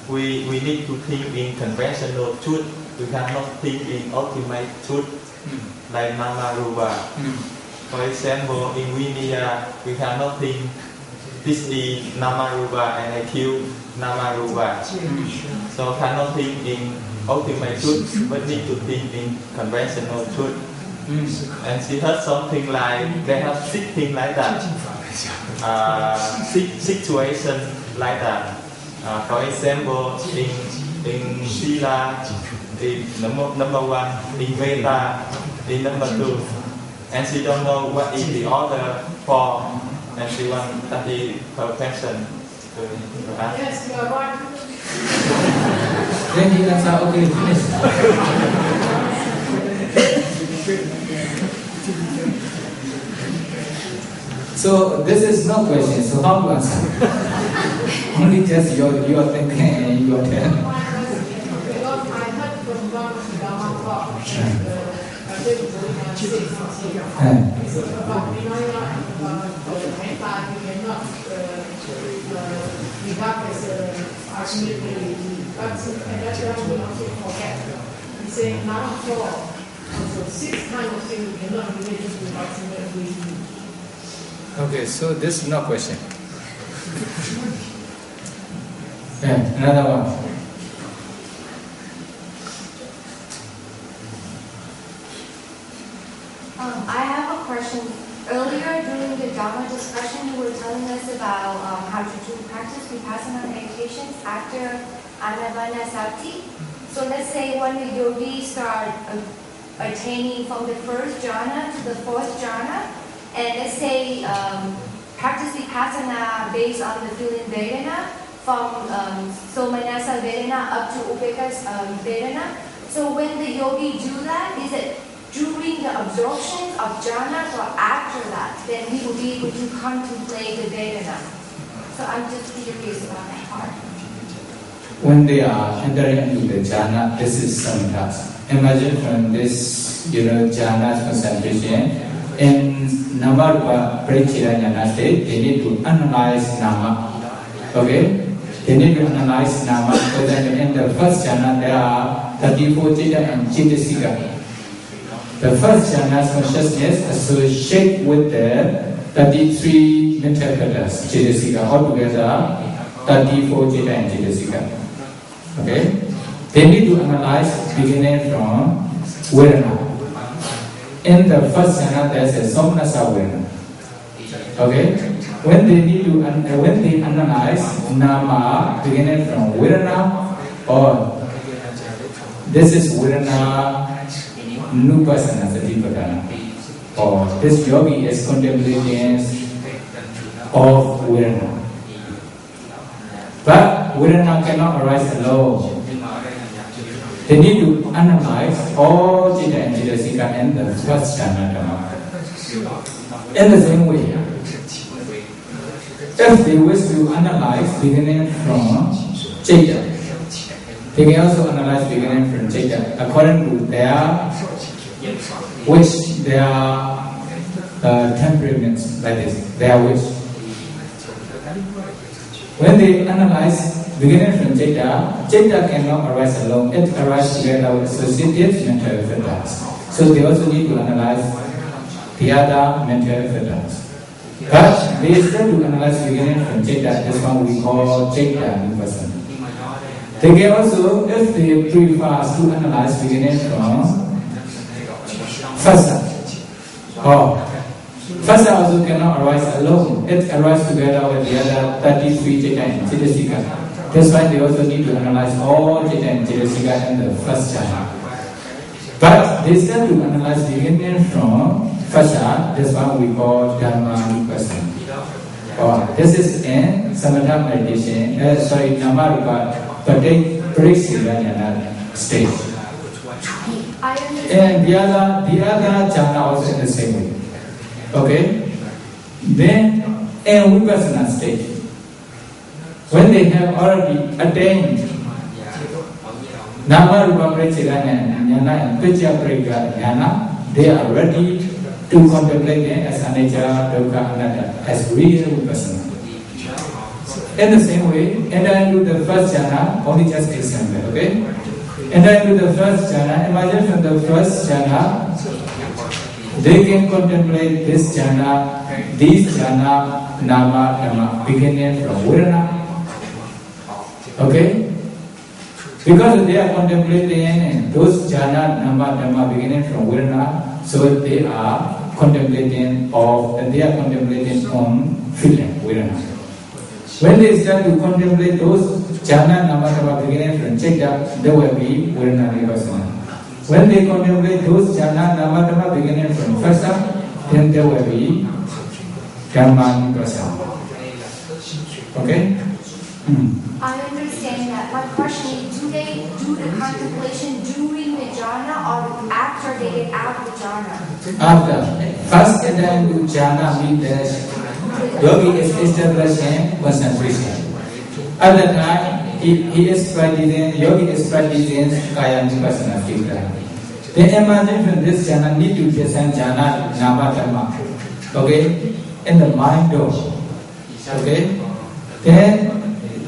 we need to think in conventional truth. We cannot think in ultimate truth like Nama Rupa. For example, in Vinaya we cannot think this is Nama Rupa and I kill Nama Rupa. So cannot think in ultimate truth, but need to think in conventional truth. And she heard something like they have 6 things like that, 6 situations like that. For example, in Sila, in number 1, in Metta, in number 2, and she don't know what is the order for, and she wants to study her passion. Yes, you are right. Then he answer, okay, finish. So this is no question, so how to answer? Only just your thinking and your turn. Because I heard from one of the Dhamma talk that about Vinaya and about Metta, you cannot regard as ultimate reality. But at that time we also forget. We say now 4, also 6 kind of things you cannot relate to ultimate reality. Okay, so this is no question. Another one. I have a question. Earlier during the Dharma discussion, you were telling us about how to practice vipassana meditations after anapanasati. So let's say when the yogi start attaining from the 1st jhana to the 4th jhana, and let's say practice vipassana based on the feeling Vedana, from Somanasa Vedana up to Upekkha Vedana. So when the yogi do that, is it during the absorption of jhanas or after that, then he will be able to contemplate the Vedana? So I'm just curious about that part. When they are entering into the jhana, this is samatha. Imagine from this, jhana concentration, in Namarupa Parichirajana state, they need to analyze Nama. Okay? They need to analyze Nama, because in the first jhana there are 34 Chitta and Chittasika. The first jhana's consciousness associated with the 33 mental patterns, Chittasika, altogether 34 Chitta and Chittasika. Okay? They need to analyze beginning from Vedana. In the first jhana, there's a somnasa Vedana. Okay? When they analyze Nama beginning from Vedana, or this is Vedana Nupasana Satipatthana, or this yogi is contemplating of Vedana. But Vedana cannot arise alone. They need to analyze all Citta and Cittasika in the first jhana dhamma. In the same way, if they wish to analyze beginning from Citta, they can also analyze beginning from Citta according to their wish, their temperaments, like this, their wish. When they analyze beginning from Citta, Citta cannot arise alone. It arises together with associated mental factors. So they also need to analyze the other mental factors. But they still to analyze beginning from Citta. This one we call Citta Nupassana. They can also, if they prefer to analyze beginning from Phassa. Phassa also cannot arise alone. It arises together with the other 33 Citta and Cittasika. That's why they also need to analyze all Citta and Cittasika in the first jhana. But they still to analyze beginning from Phassa. This one we call Dhamma Nupassana. This is in Samatha meditation. Nama Rupa Pariksila stage. And the other jhana also in the same way. Okay? Then in Vipassana stage, when they have already attained Nama Rupa Pariksila and Picca Parika Jnana, they are ready to contemplate them as anicca, dukkha, anatta, as real Vipassana. In the same way, enter into the first jhana, only just example, okay? Enter into the first jhana, imagine from the first jhana, they can contemplate this jhana, these jhana, nama, dhamma, beginning from Vedana. Okay? Because they are contemplating those jhana, nama, dhamma, beginning from Vedana, so they are contemplating on feeling, Vedana. When they start to contemplate those jhana, nama, dhamma, beginning from Citta, there will be Vedana Vipassana. When they contemplate those jhana, nama, dhamma, beginning from Phassa, then there will be Dhamma Vipassana. Okay? I understand that. My question is, do they do the contemplation during the jhana or after they get out of the jhana? After. First and then do jhana means yogi is establishing concentration. At the time, he is practicing, yogi is practicing kaya vipassana figura. Then imagine from this jhana need to present jhana, nama, dhamma. Okay? In the mind though. Okay? Then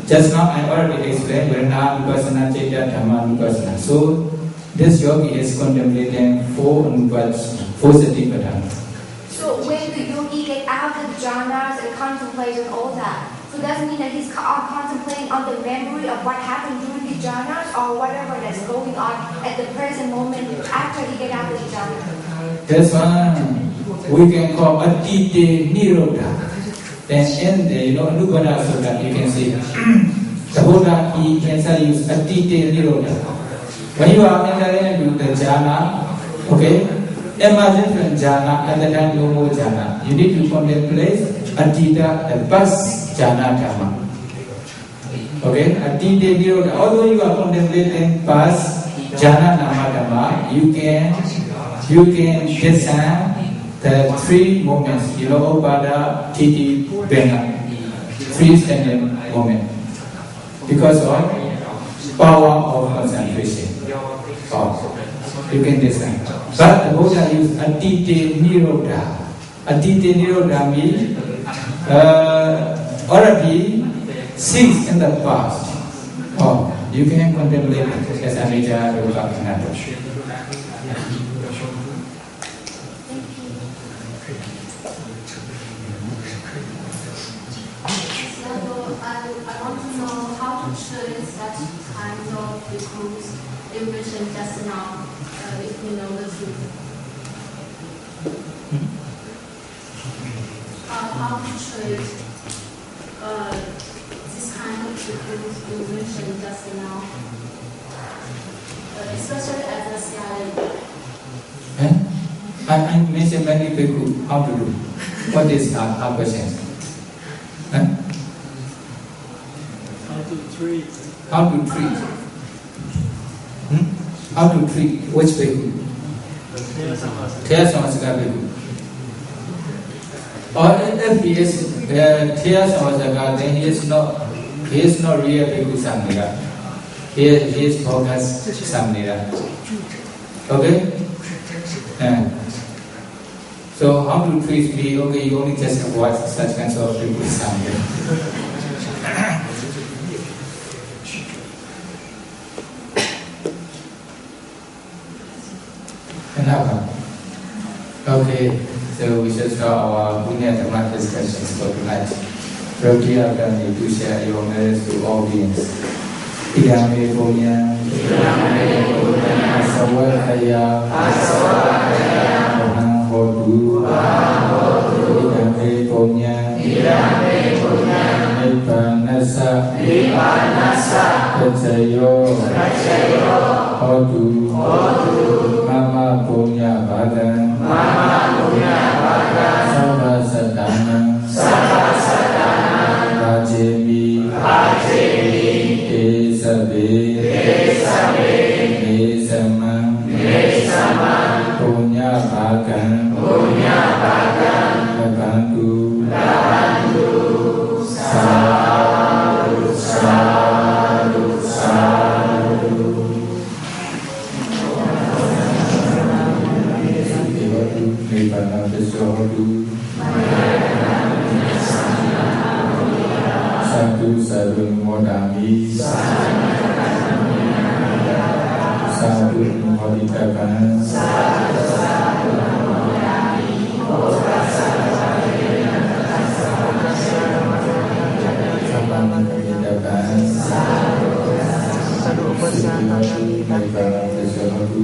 just now I already explained Vedana Vipassana, Citta, Dhamma Vipassana. So this yogi is contemplating four satipatthana. So when the yogi get out of the jhanas and contemplates on all that, so does it mean that he's contemplating on the memory of what happened during the jhanas or whatever that's going on at the present moment after he get out of the jhana? This one we can call Atite Nirodha. Then in the Anupada Sutta you can see the Buddha he can use Atite Nirodha. When you are entering into the jhana, okay, imagine from jhana at the time no more jhana. You need to contemplate Atita, the past jhana dhamma. Okay, Atite Nirodha. Although you are contemplating past jhana nama dhamma, you can discern the three moments, Upada, Titi, Benga, three standing moments, because of power of concentration. You can discern. But the Buddha used Atite Nirodha. Atite Nirodha means already since in the past. You can contemplate it as anicca, dukkha, anatta. I want to know how to train such kinds of bhikkhus you mentioned just now, if we know the truth. How to train this kind of bhikkhus you mentioned just now, especially as a scaling. I mentioned many bhikkhu how to do. What is our question? to treat? How to treat? How to treat? Which bhikkhu? Thea Samasaka bhikkhu. Or if he is Thea Samasaka, then he is not real bhikkhu Samnira. He is bogus Samnira. Okay? So how to treat me? Okay, you only just avoid such kinds of bhikkhu Samnira. Enough. Okay, so we should start our Punya Dhamma discussions for tonight. Roti Agami to share your merits to all beings. Idame Punya, Asawakaya, Mohang Hodu, Idame Punya, Nippanasa, Kacayo, Hodu, Mama Punya Badan, Sabha Sadhana, Rajemi, Esabe, Esama, Punya Bagan, Labantu, Sadhu, Sadhu, Sadhu. Nibbana Visodu, Sadhu Sadhu Modami, Sadhu Modikakan, Sabana Kamidakan, Sadhu Nibbana Visodu.